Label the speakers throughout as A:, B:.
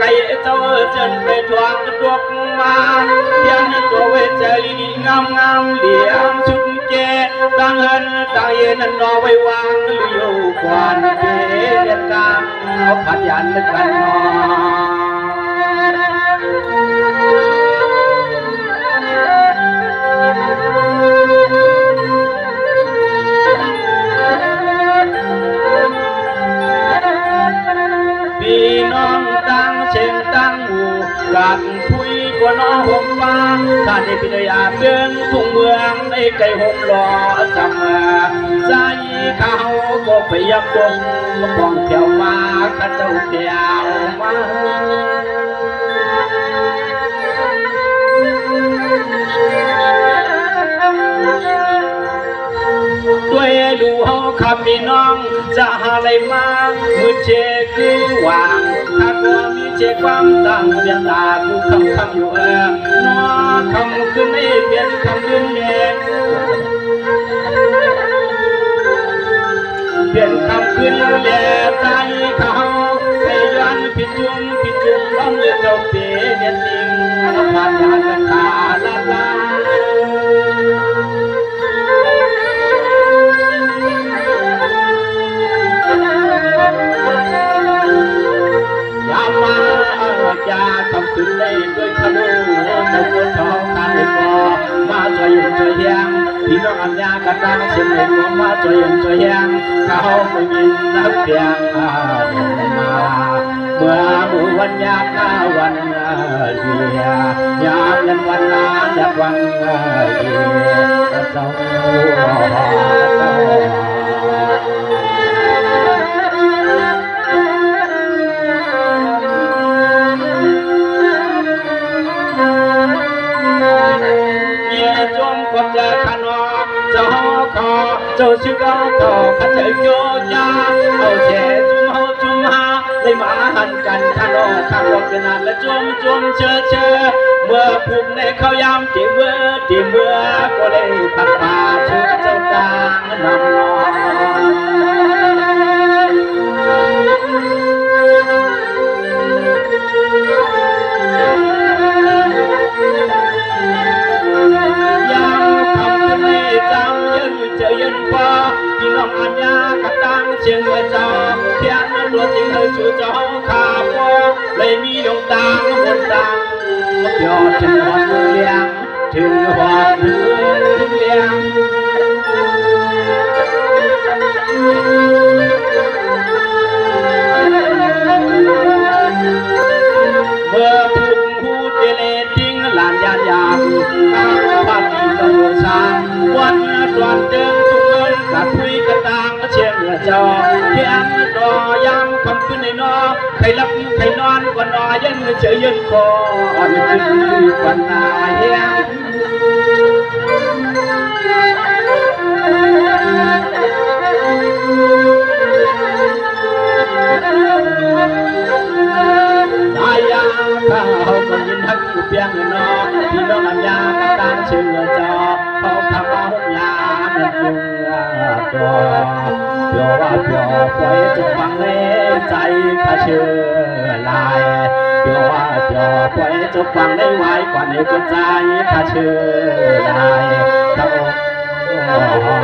A: ก่เจ้าเจินไปทวงกระดกมาเพียงตัวเวชลีงามงามเหลี่ยมชุดเจตั้งเฮินตั้งเย็นนอไว้วางอยู่กวนเกเรียนกลางเอาผัดยันกันนอพี่น้องตั้งเชิงตั้งหมู่กันคุยกว่าน้องห่มฟ้าถ้าได้พิจารณาเดินทุ่งเมืองในไก่ห่มรอจำมาใจเขาก็ไปยับดงมองเที่ยวมาข้าเจ้าเที่ยวมาด้วยดูเขาขับพี่น้องจะหาอะไรมามือเชคือหวังถ้าก็มีเชความตั้งเรียนตาดูคำอยู่นอคำขึ้นไม่เปลี่ยนคำลืมเองเปลี่ยนคำขึ้นแหล่ใจเขาให้ย้อนผิดจุ่มล้อมเลือดเจ้าเปียเนี่ยจริงผ่านยานขาลาลายามาจาคำขึ้นได้ด้วยขนุนจะปวดท้องคันให้คอมาช่วยยุ่งช่วยยังพี่น้องอัญญากระตังเสียงในหัวมาช่วยยุ่งช่วยยังเขาไม่มีนักเพียงมาเมื่อมือวันยามวันเดียยามยันวันยันวันเดียเจ้าคนจะขนอเจ้าขอเจ้าชื่อเขาขอข้าเจ้าโยยาเอาแช่จุ่มหาเลยมาหันกันขนอข้างรถขนาดและจุ่มเชื่อเมื่อผูกในเขายามที่เมื่อก็เลยพัดป่าชุดเจ้าตานำนยันฟ้าพี่น้องอัญญากระตังเชียงเจ้าเพียงนั้นตัวจริงเลยชูเจ้าขาพอเลยมีดวงตาบนตังยอดถึงหอดเลี้ยงถึงหอดเลี้ยงเมื่อพูดเดเลทิ้งหลานยานภาพที่ตะวันสางวันตอนเดินทุกเงินกับคุยกระตังเชียงจอเพียงรอยามคำขึ้นในนอใครรับใครนอนก่อนนอยันเฉยยันคอนขึ้นวันนาเฮียสายยาข้าวก็ยินทักเพียงนอพี่น้องอัญญากระตังเชียงจอเขาทำเอายาเงินจุงตัวเพียวว่าเพียวปล่อยจุกฟังในใจข้าเชื่อลายเพียวว่าเพียวปล่อยจุกฟังในไว้กว่าในกุญใจข้าเชื่อลายพระองค์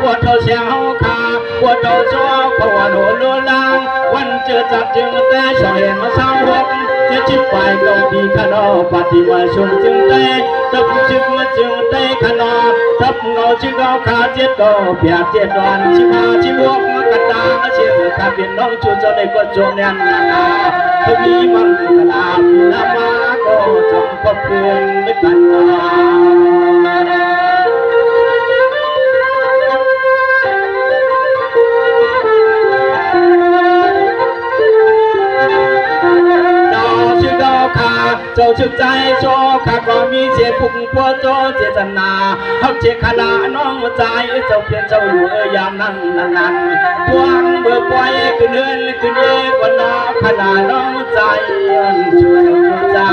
A: ปวดเท้าเสียงเฮาขาปวดเท้าจ้อปวดหัวล้วนลางวันเจอจับจึงแต่ชอยมาเศร้าหกจะชิบไปเกาปีขนอปฏิมาชมจึงได้ตับจึงมาจึงได้ขนอทับเงาจึงเอาขาเจ็ดก็เปียกเจ็ดวันชิบหาชิบวกกระตาเชื่อข้าเป็นน้องชูเจ้าในก็จงแน่นนาถ้ามีมันกระลาบน้ำมาก็จงขอบคุณไม่กันนาเจ้าชื่อใจโชข้าก็มีเสียพุ่งพัวโจเจตนาเขาเจขนาน้องใจเจ้าเพียงเจ้าอยู่ยามนั่งนั่นพวงเบื่อปล่อยขึ้นเฮือนขึ้นเอกว่าน้าขนาน้องใจช่วย จา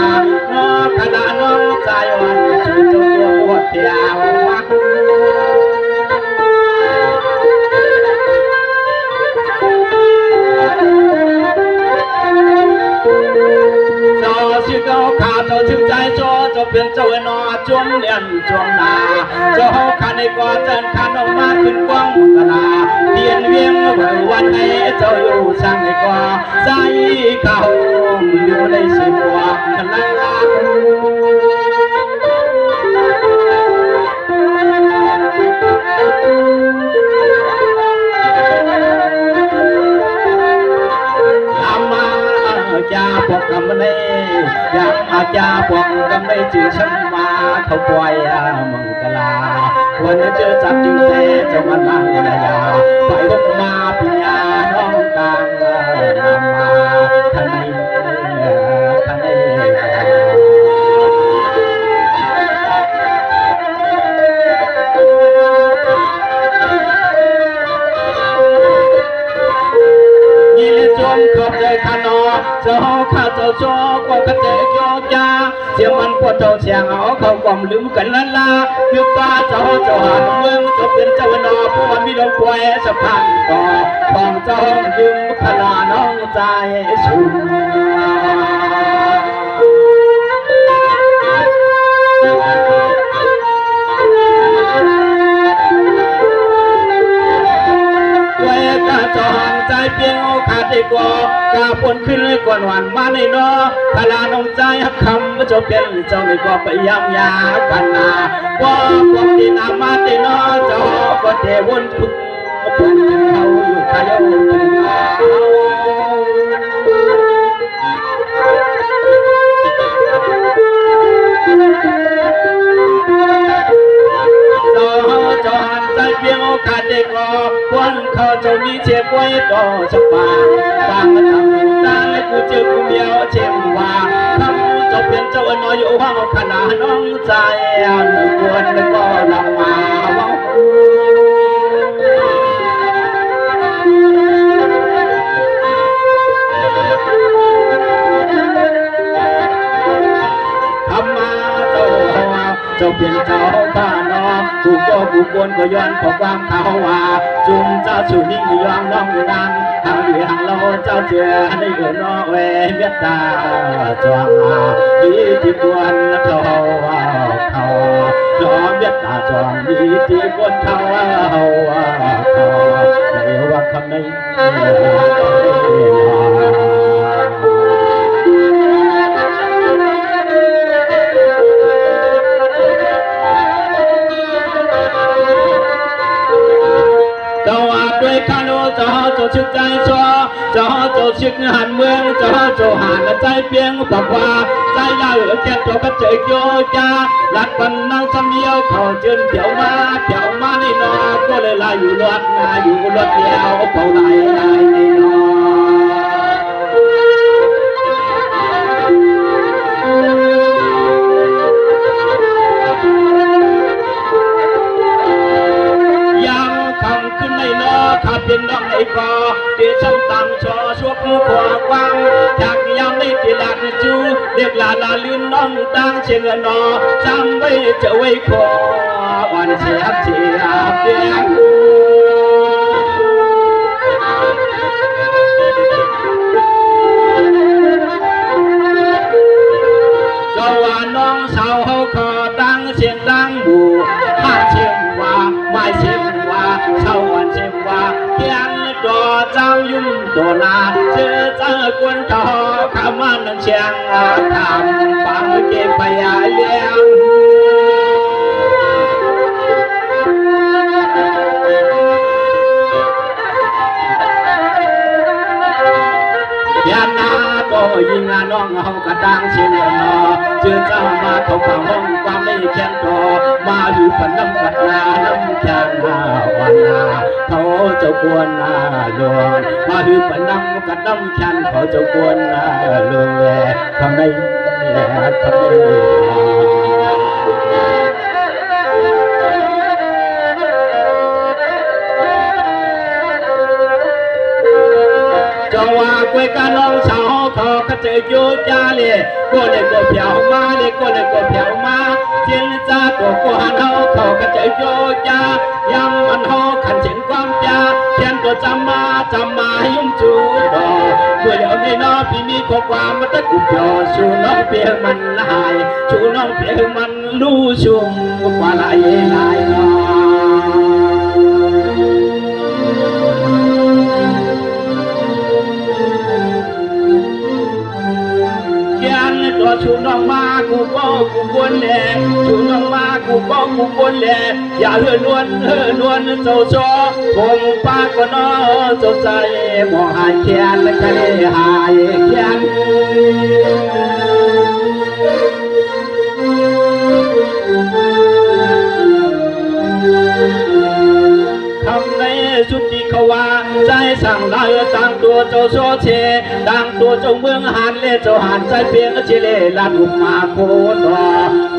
A: น้อขณะน้องใจวันชูจงตัวปวดเที่ยวมาชื่อเขาขาเจ้าชื่อใจโจเจ้าเป็นเจ้าหนอจวมเลียนจวมนาเจ้าขาในกว่าเจินขาออกมาขึ้นกว้างกนาเพียนเวียงวันให้เจ้าอยู่ช่างในกว่าใจเขาอยู่ในสิบวันนั้นจ้าพวกกำเนอยากมาจ้าพวกกำเนจือฉันมาเขาปล่อยมังกลาวันนี้เจอจับจึงเตะจะวันนั่งยาไปพบมาปิญาน้องต่างนำมาทันนี้ทันนี้จมขอบใจขนอเจ้าข้าเจ้าจอกว่ากันเจยอจ้าเสียมันปวดเจ้าเสียงเอาเขาความลืมกันละลาเมื่อป้าเจ้าหาเมืองจะเป็นเจ้านอผู้มีลมป่วยสะพานต่อของเจ้ายืมขนาน้องใจชุ่มจองใจเพียงโอกาสดีกว่ากาปนขึ้นเลยกว่าหวานมาในนอพลาน้องใจหักคำว่าจะเป็นเจ้าในกว่าไปยำยากันนาว่าพวกที่นามาในนอเจ้าก็เทวนทุกปนเขาอยู่ขยโยกันจอนใจเพียงโอกาสเด็กรอวันเขาจะมีเจ็บไว้ต่อสปาบางมาทำตาและกูเจอกูเดียวเจ็บว่าทำจะเป็นเจ้าน้อยอยู่ห้องขนาดน้องใจหนึ่งวันแล้วก็ลำมาว่าเจ้าเป็นเจ้าข้าน้องกูก็กูควรก็ย้อนขอความเขาว่าจุ่มเจ้าสุนิ่งยอมน้องนั้นทางเรือทางเราเจ้าเจือในเอือน้อเวเมียตาจวงดีที่ควรเขาเขายอมเมียตาจวงดีที่ควรเขาในว่าคำนี้เจ้าอาด้วยข้าโนเจ้าชึกใจชัวเจ้าชึกหันเมืองเจ้าหันใจเพียงบอกว่าใจยาวแก่ตัวก็เจอโยจ้าหลักปันนั่งจำเดียวเขาเจินเที่ยวมาในนอก็เลยลายอยู่รถนาอยู่รถเดียวเผาลายในนอข้าเป็นน้องในกอเดี๋ยวฉันตั้งชอช่วงขวากว้างจากยามในตีหลักจูเรียกลาลื่นน้องตั้งเชียงนอจำไว้จะไว้คอวันเสียบเสียบเพียงเจ้าว่าน้องสาวเขาขอตั้งเสียงดังบูห้าเชียงว่าไม่เชียงว่าเช่าวันเชียงว่าเพียงตัวเจ้ายุ่งตัวนาเจอเจ้ากวนต่อข้ามันเชียงทำปังเก็บไปเลี้ยงยามนาก็ยิงน้องเขากระตังเชียงนอเจอเจ้ามาเขาเข้าห้องความไม่แข็งต่อมาอยู่พันน้ำกัดนาน้ำแข็งวันนาเขาเจ้ากวนลวงมาอยู่พันน้ำกัดน้ำแข็งเขาเจ้ากวนลวงทำได้ทำได้ quê ca long sao khó các chơi vô cha lệ cô lệ cô phèo ma lệ cô lệ cô phèo ma thiên gia của cô hàn hậu khó các chơi vô cha yam ăn hậu khẩn chiến quang cha thiên của chăm ma yếm chú đò quê liệu này nó vì mi có qua mất tất cũng cho chú nó phía mình hài chú nó phía mình lưu xuống qua lại nó cho chúน้องมากูก็กูควรแหล่chúน้องมากูก็กูควรแหล่อย่าเฮือนวลเจ้าชอผมป้าก็น้อเจ้าใจมองหายแขนและก็เลยหายแขนคำในสุดที่เขาว่าใจสั่งลายต่างตัวเจ้าโซเชต่างตัวเจ้าเมืองหันเล่เจ้าหันใจเพียงเชเล่ลัดอุมาโคตร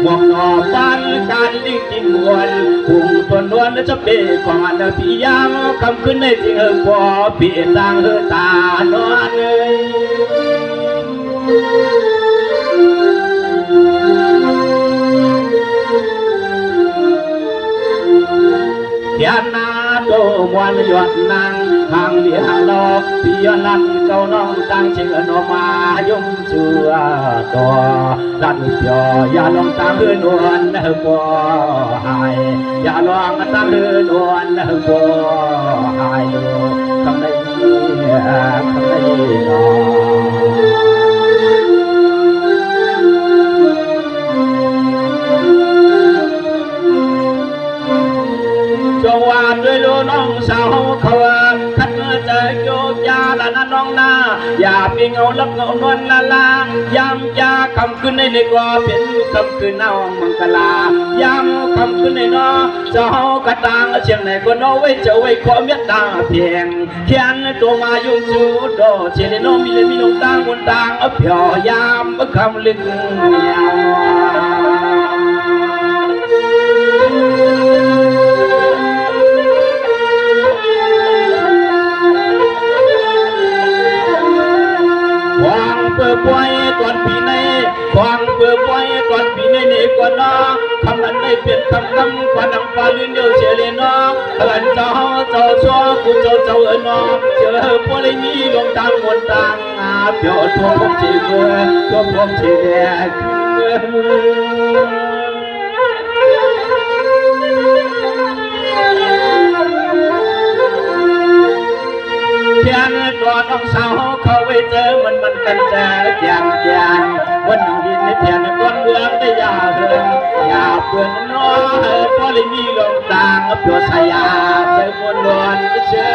A: หมวกนอบ้านการลิงกินมวนหุ่งตัวนวลจะเปย์ก่อนพี่ยามคำขึ้นในจริงพอเปลี่ยนต่างตานอนเลยยานาโตมวนยอดนางห่างเดียห่างรอพี่ยอนันเจ้าน้องตั้งเชื่อนอมายมเชื่อต่อดันเปียอย่าลองตั้งเฮือนวลบ่หายอย่าลองตั้งเฮือนวลบ่หายดูคำใดนอจงวานด้วยโลน้องสาวเขาคัดจะโยกยาละนะน้องนาอย่าไปเงาลับเงานวลละลายามยาคำขึ้นในเล็กว่าเป็นคำขึ้นเอามังกลายามคำขึ้นในนอเจ้ากระตังเชียงไหนก็น้อไว้เจ้าไว้ขอเมียตาเพียงเขียนตัวมายุ่งจูดอเชลโนมีเลยมีน้องตางบนตางเพียวยามคำลึกยาวเปิดปล่อยตอนปีในฟังเปิดปล่อยตอนปีในนี่ก่อนนะคำนั้นได้เปลี่ยนคำปานังปาลื่นเดียวเฉลี่ยนะเอิญเจ้าชัวกูเจ้าเอิญนะเจอพวกเลยมีลงทางบนทางเปียวทั่วพวกชีเมื่อทั่วพวกชีแดกเพียงตัวน้องสาวเขาไว้เจอมันกันเจอแกนวันน้องดินในเพียงต้นเมืองได้ยาเรืองยาเปื่อนน้อพอเลยมีลงต่างเปียวสายาเจอมวลล้วนเชื่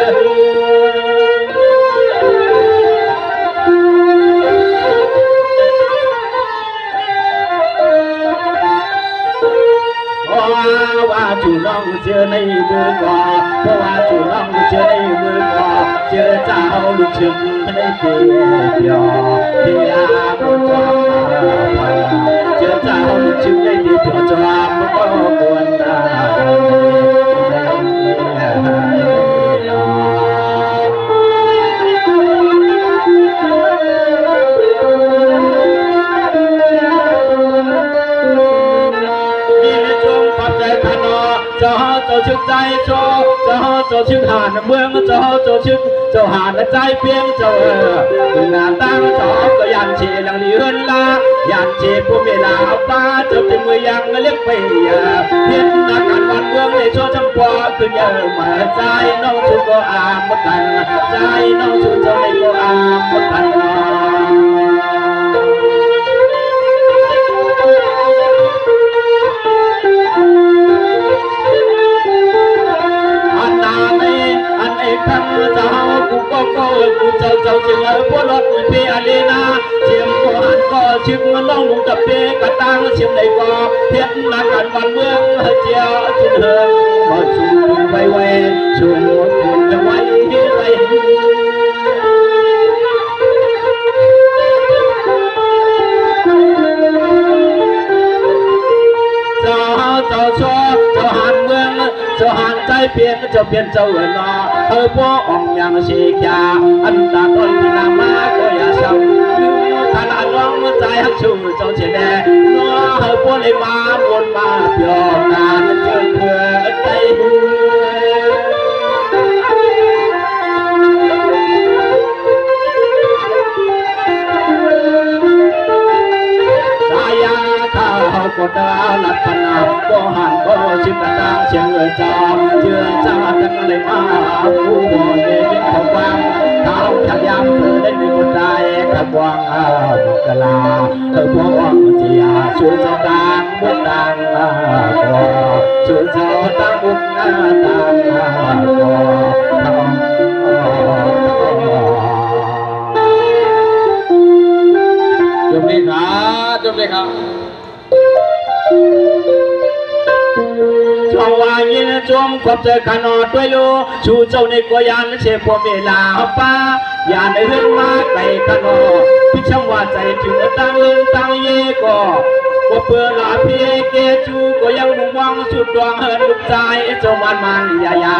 A: ว่าจูน้องเจอในมือก่อเพราะว่าจูน้องเจอในมือก่อเจอเจ้าลูกชึงในเปียเปียบุญจอมเจอเจ้าลูกชึงในเปียจอมก็ควรได้เจ้าชึกใจโชเจ้าชึกหานเมืองเจ้าชึกเจ้าหานใจเพียงเจ้างานตั้งจอก็ยันเชลังลีเฮือนลายันเชผู้เวลาเอาป้าเจ้าเป็นมือยังเลี้ยงไปเพียงนักการวันเมืองในโชจำปอขึ้นเยอะมาใจน้องชูก็อามกันใจน้องชูเจ้าในก็อามกันคำเจ้ากูก็กูเจ้าจึงพวกรถเปียลีนาเชียงกูหันก็ชึกมันล่องลงกับเปียกระตังเชียงในก็เพียรนักการวันเมืองเจียวจุนเฮิงมาชูไว้ชูคุณจะไว้ไรเจ้าชัวเจ้าหันเมืองเจ้าหันใจเพียง จะเปลี่ยนเจ้าเอ๋นอเธอพ่ออ่องยังเสียแค่อันตาต้นนามาก็อย่าเศร้าขนาดน้องใจฮักชูเจ้าเฉยแน่น้อเธอพ่อเลยมาวนมาเปลี่ยนการเจอเพื่อใจก็ดาลัดพนาก็หันก็ชิกระตาเชียงจอมเชื่อจ้าดังเลยมาผู้บ่เลี้ยงเขาวางเท้าขัดยำเธอได้มีคนได้กระบวงมุกลาเธอพวงเจียชูเจ้าดังมุกดังก็ชูเจ้าดังมุกดังก็จบเลยครับจบเลยครับช่วงวายินจมขอบใจขนอดด้วยลูชูเจ้าในกวยานเชฟพวเวลาป้าอย่าได้เรื่องมาไก่ขนอพิช่างว่าใจถึงตั้งตั้งเย่ก็เพื่อลาพี่เกจูก็ยังมุ่งหวังสุดดวงเฮินลูกใจเจ้ามันยา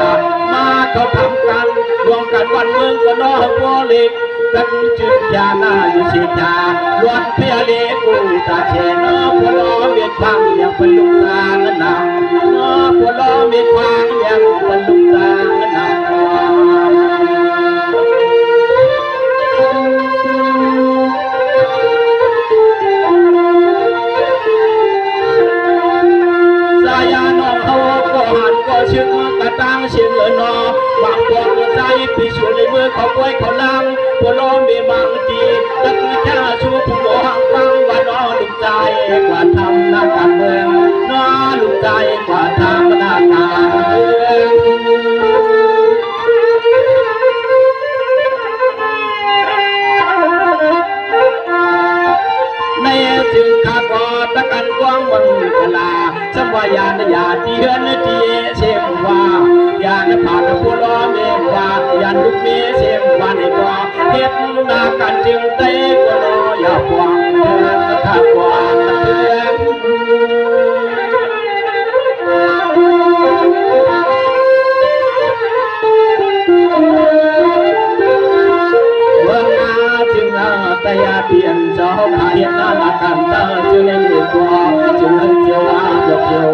A: มาเขาทำกันรวมกันวันเมืองก็นอหัวเล็กตั้งจุดยาหน้าอยู่ชิจาล้วนเพียเล็กกูตาเชนอพลอเวียนพังยังเป็นลูกตาเงินนำพลอเวียนพังยังเป็นลูกตาเงินนำชื่อกระตังเชียงเนอบางปองใจปีชูในมือเขาป่วยเขาลังพวล้อมีบางทีตั้งแค่ชูผู้หางฟังว่านอลุกใจกว่าทำนาการเมืองนอลุกใจกว่าทำนาการเมืองในจึงขาดก็ตะกันกว้างมันกลาสมัยยานยาที่เฮือนที่เชมว่ายานผ่านผู้ล้อเมว่ายานลูกเมเชมว่าในก็เฮ็ดนากันจึงเตะก็รออย่าหวังเดินข้ากว่าเตือนแต่ยาเปลี่ยนเจ้าขายหน้าละกันเตอจึงเล่นกว่าจึงเล่นเจียวเจียว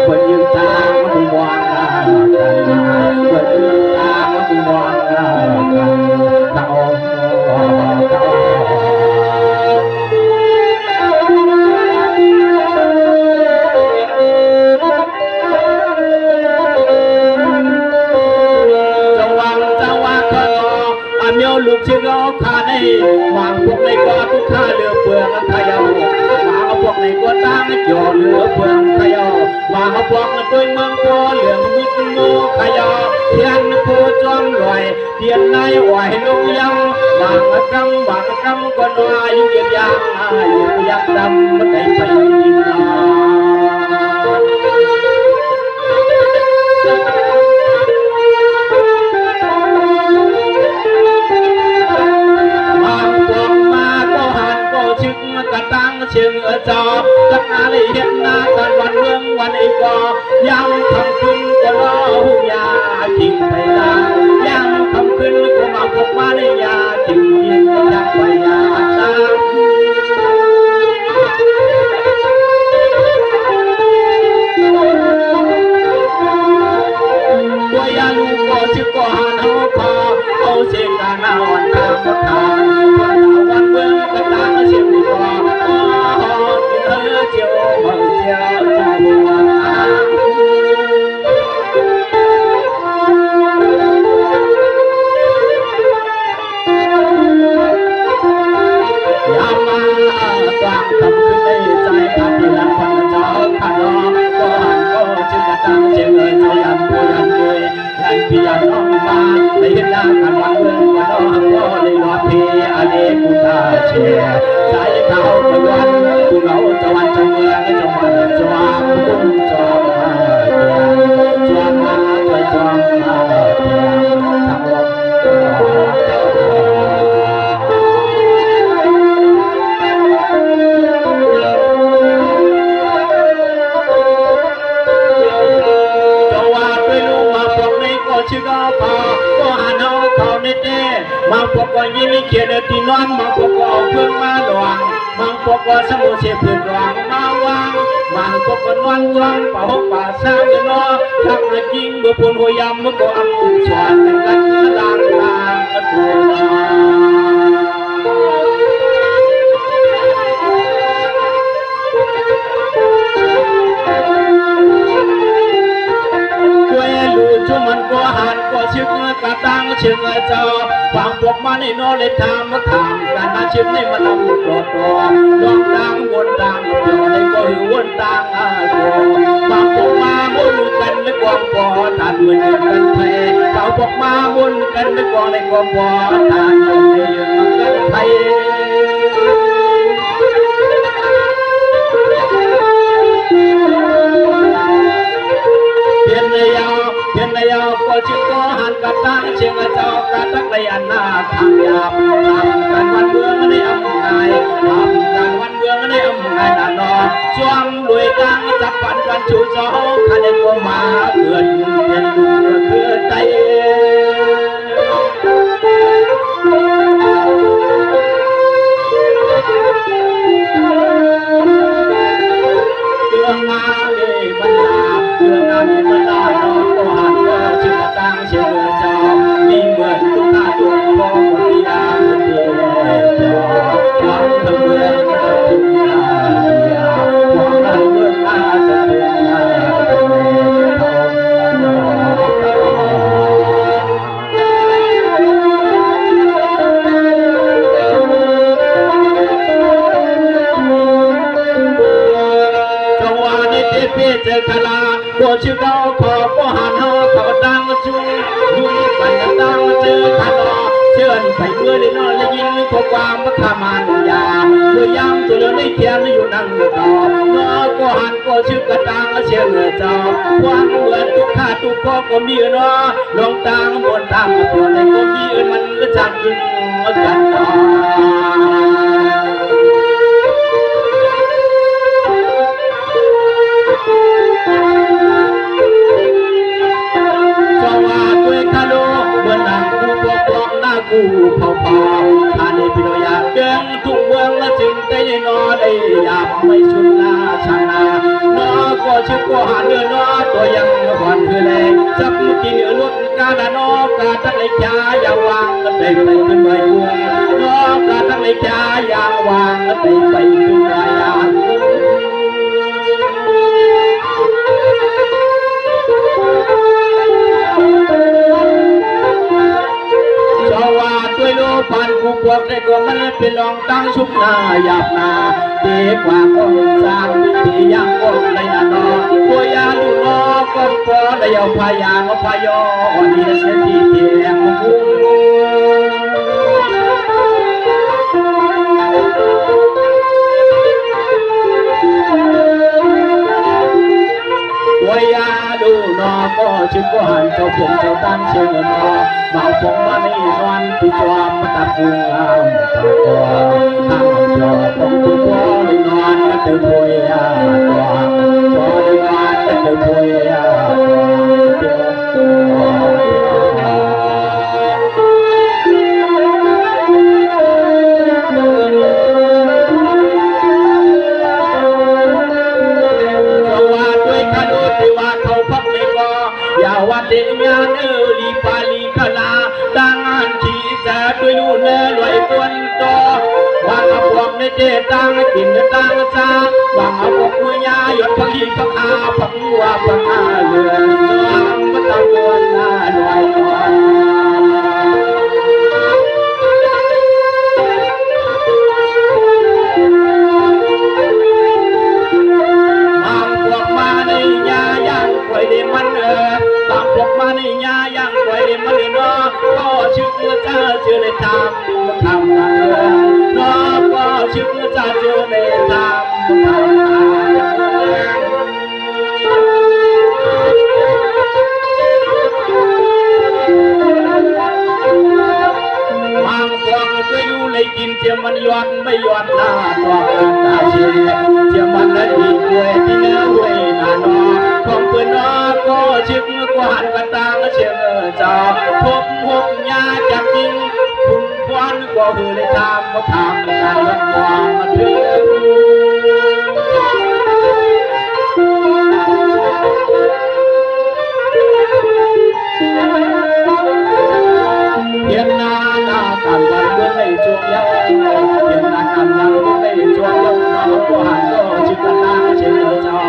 A: คนยืนทางมันวางกันคนยืนทางมันวางกันเขาลูกเชื่อข้าในวางพวกในก้อนข้าเลือเปลืองขยาวมาเอาพวกในก้อนตั้งจ่อเลือเปลืองขยาวมาเอาพวกในตัวเมืองตัวเหลืองมิดงูขยาวเทียนผู้จอมลอยเทียนในไหวลุงยังวางกำก็น้อยอยู่ยังอยู่ยังดำมันได้ไปยินนาตั้งเชิงจอจักอะไรเห็นหน้ากันวันเมืองวันอีกก็ยังทำขึ้นก็รอหุ่ยาทิ้งไปได้ยังทำขึ้นก็มาพบมาในยาทิ้งยิงยังไปยาตาตัวยาลูกก็ชื่อก็หันเอาคอเอาเสียงกันเอาวันทำมาทานวันเมืองก็ตั้งเชิงดีกว่าเจียวบังเจียวจังหวะยามมาตางทำขึ้นในใจข้าที่รักพันเจ้าข้าน้องก็หันก็จึงกระตั้งเชียงเลยเจ้ายันผู้ยันด้วยยันพี่ยันน้องมาได้เห็นหน้ากันวันเมืองวันน้อง พอก็หาเนาเขาในเต้บางพวกก็ยิ้มเขียนที่นอนบางพวกก็เอาเพื่อนมาหลวงบางพวกก็สมุทรเสียเพื่อนหลวงมาวางบางพวกก็นอนจ้องป่าหกป่าสาวเนาะทักมาจริงเมื่อพูนหัวยำเมื่อก็อัมตุสวนกันลางลางกระตัวชุมันก็หันก็ชึกกระตังชึกเจ้าฟังพวกมันในโนเลยทำมาขามกันมาชึกในมันเอาโกรธตัวลองตังวนตังเดี๋ยวในก็หือวนตังอาโกฟังพวกมามุนกันในกองปอทันเหมือนกันแพ้ฟังพวกมามุนกันในกองในกองปอทันเหมือนกันแพ้เพียงในยาวเพียงในยาวก็ชิก็หันกับตั้งเชียงเจ้ากระตักในอันนาทางยาบทำการวันเมืองในอำไงทำการวันเมืองในอำไงนานอช่วงรวยกลางจับปันกันชูเจ้าขันในกมาเพื่อนเป็นดูเพื่อใจเรื่องงานเลยบรรดาเรื่องงานบรรดาน้องก็หันว่าชื่อตั้งเชื่อเจ้ามีเหมือนทุกท่าทุกพ่อคนยาเดียวเจ้าหวังเพื่อนทุกยาเดียวหวังให้เมื่ออาจะเป็นยาเดีเจอคลาก็ชื่อเขาขอก็หันเขาตั้งจุงยุ่งกันตั้งเจอขนอเชิญไปเมื่อได้นอนและยินข้อความพระธรรมันยาเมื่อยามตัวเลือได้เขียนอยู่นั่งต่อเมื่อก็หันก็ชื่อกระตังเชื่อเจ้าความเหมือนทุกข้าทุกข้อก็มีเนาะลองตั้งบนตั้งตัวในก็มีมันก็จับกินกันต่อกูเผาเผาท่านพิโรยาเดินทุกเมืองและจึงได้นอได้ยามไม่ชุนนาชนะนอก็ชื่อก็หาเดินนอตัวยังหวานคือเลยจับกินลุดกาดนอกาทั้งในชาอย่าวางได้ไปขึ้นไปวงนอกาทั้งในชาอย่าวางได้ไปขึ้นไปยาพันกูพวกได้ก็มันเป็นลองตั้งชุบหน้าหยาบหน้าเด็กกว่าก็สร้างวิธียังก็ในนาโนตัวยาลูกนอก็พอได้เอาพายางพายอนี่เสียที่เทียงกูตัวยาดูนอก็ชิบก็หันเจ้าผมเจ้าตั้งเชื่อนอเมาผมมาในนอนที่จอมมาตัดกุงเอาตาตัวข้างจอผมตัวพอได้นอนก็เดือดพวยตัวพอได้นอนก็เดือดพวยวันเดียร์เนลีปาลีคลาดังอันที่จะด้วยนู่นเนลอยตัวต่อวางเอาพวกในเจตังกินตังซาวางเอาพวกมือยาหยดพักอีพักอาพักวัวพักอาเลือนวางมาตะเวนหน้าลอยก่อนตามพวกมาในยายังไว้มาเลยเนาะก็ชื่อเจ้าชื่อเลยทำกันเลยเนาะก็ชื่อเจ้าชื่อเลยทำกันบางพวกก็อยู่เลยกินเจ้ามันยอดไม่ยอดหน้าตัวตาเชี่ยเจ้ามันนั้นดีด้วยที่เนื้อเว้ยนาเนาะ ของเพื่อนน้อก็ชิบกว่าหันกันต่างเชียงเจ้าพบหกยาจับจริงคุณควันก็คือได้ทำก็ทำการรับวางมาถึงเพียงนาการวันเมื่อในช่วงยาวเพียงนาการวันเมื่อในช่วงยาวน้องก็หันก็ชิบกันต่างเชียงเจ้า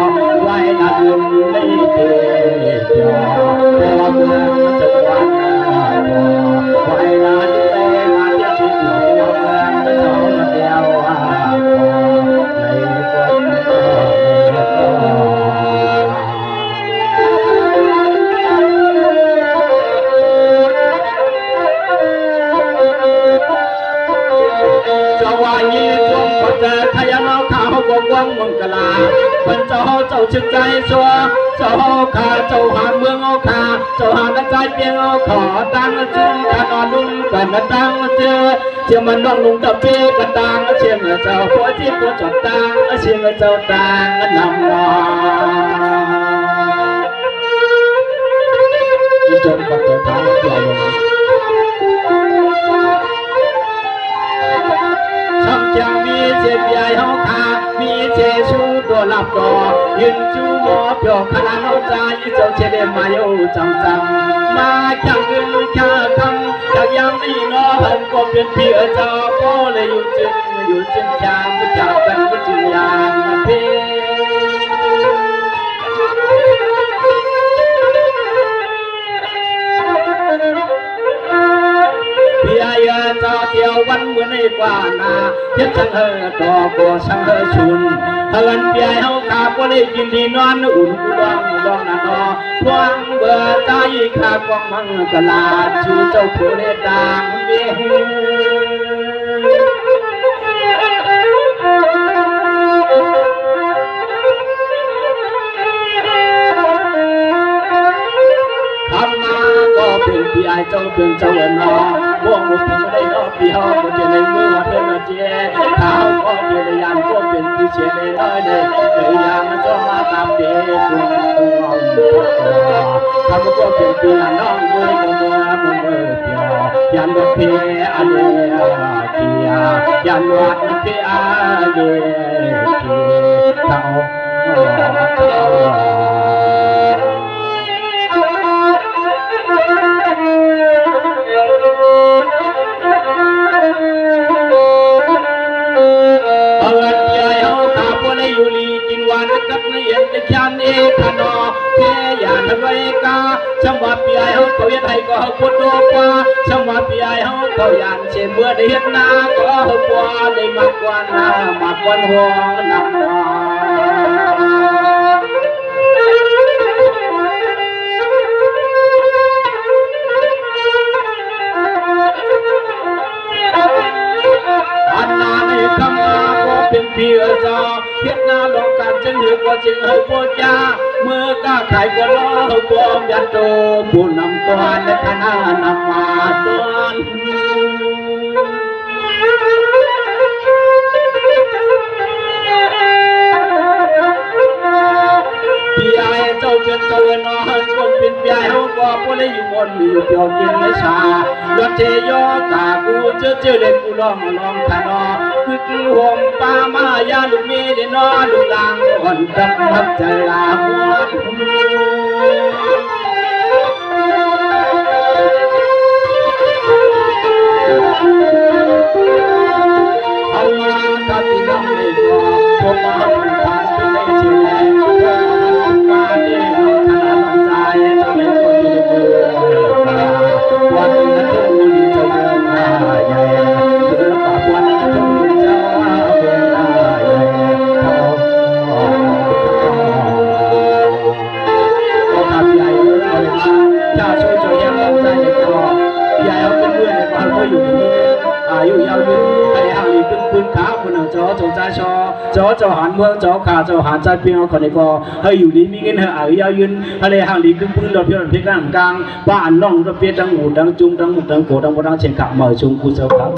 A: ไว้นาเดือนในเดียวพอเมื่อจะวันไว้นาเดือนมาเดียวชิดหัวเมื่อเจ้าเดียวในคนจะว่ายีจงพอจะขยันเอาข้าวกวางมังกลาเป็นเจ้าชึกใจชัวเจ้าข้าเจ้าหาเมืองเอาข้าเจ้าหาใจเพียงเอาขอตั้งจึงข้านอนลุงกันตั้งเชื่อมันน้องลุงตะเปียกันตั้งเชื่อเจ้าพอที่พอจดตั้งเชื่อเจ้าตั้งนำนอนจนกับตัวท้ายใหญ่ช่างจังมีเจ็บใหญ่เฮาขามีเจชูตัวหลับก่อยืนจูหมอเปียวขนาดเอาใจเจ้าเชเดมาโยจังมาแข่งเงินแค่คำอยากยังนี่น้อหันก็เป็นพี่เจ้าก็เลยอยู่จึงยามก็จากกันก็จึงยามเพ่พี่อายุเจ้าเที่ยววันเมื่อในกว่านาเย็บสังเฮต่อก็สังเฮชุนเฮินพี่อายุข้าก็เลยกินที่นอนอุ่นดองนาดอพวงเบื่อใจข้ากองมังตลาดชูเจ้าผู้เล่ดังเบี้ยทำมาก็เป็นพี่ไอ้เจ้าเป็นเจ้าเนาะพวกมุกไม่ได้นอพี่ฮอก็จะในมือว่าเดินเจี๊ยข้าวก็เดียวยานก็เป็นพี่เชียร์น้อยเนี่ยเดียวยานจ้องมาตามเด็กทำก็เป็นพี่น้องมือเดียวยันวัดเพียอันเดียเพียยันวัดเพียอันเดียเท่ายันเอขนอเทียนไว้กาช่างว่าปีไอเขายันให้ก็พุทโธกว่าช่างว่าปีไอเขายันเช่นเมื่อได้เห็นหน้าก็กว่าได้มากกว่าหน้ามากกว่าหัวนำนาอันนาในคำนาก็เป็นเพียจอเพียนาลองการจึงหือก็จึงให้พวกจ้าเมื่อก้าไข่ก็ล้อปวมยันโตผู้นำตัวในคณะนำมาตอนพี่ไอ้เจ้าเป็นเจ้านอนคนเป็นพี่ไอ้เขาก็พอได้อยู่บนอยู่เดียวกินไม่ชาลดเทยอกากูเจอเด็กกูลองขานอคือห่มป้ามายาลูกมีได้นอนลูกลางอ่อนดำมัดใจลาหัวเอาละถ้าที่น้ำไม่พอผมมาเป็นทางเป็นในชีวิตมาเดียวขนาดน้ำใจจะไม่คนอยู่ในมือวันนั้นทุกคนจะเดินหน้าใหญ่เดินป่าวันนั้นทุกคนจะเดินหน้าใหญ่ก็ทำใหญ่เลยถ้าช่วยจะยังต้องใจในตัวใหญ่เอาเป็นเพื่อนในบ้านก็อยู่ที่นี่อายุยาวยืนให้ห่างหลีกปืนขาคนหนึ่งจงใจชอเจ้าหันเมืองเจ้าขาเจ้าหันใจเพียงคนในก็ให้อยู่ดีมีเงินให้อายุยาวยืนให้ห่างหลีกปืนเราเพียงเพียงกลางบ้านน้องเราเพียงดังหูดังจุ้งดังหมุดดังโกดังบดังเชียงขาเหมยชุงกูเจ้าครับ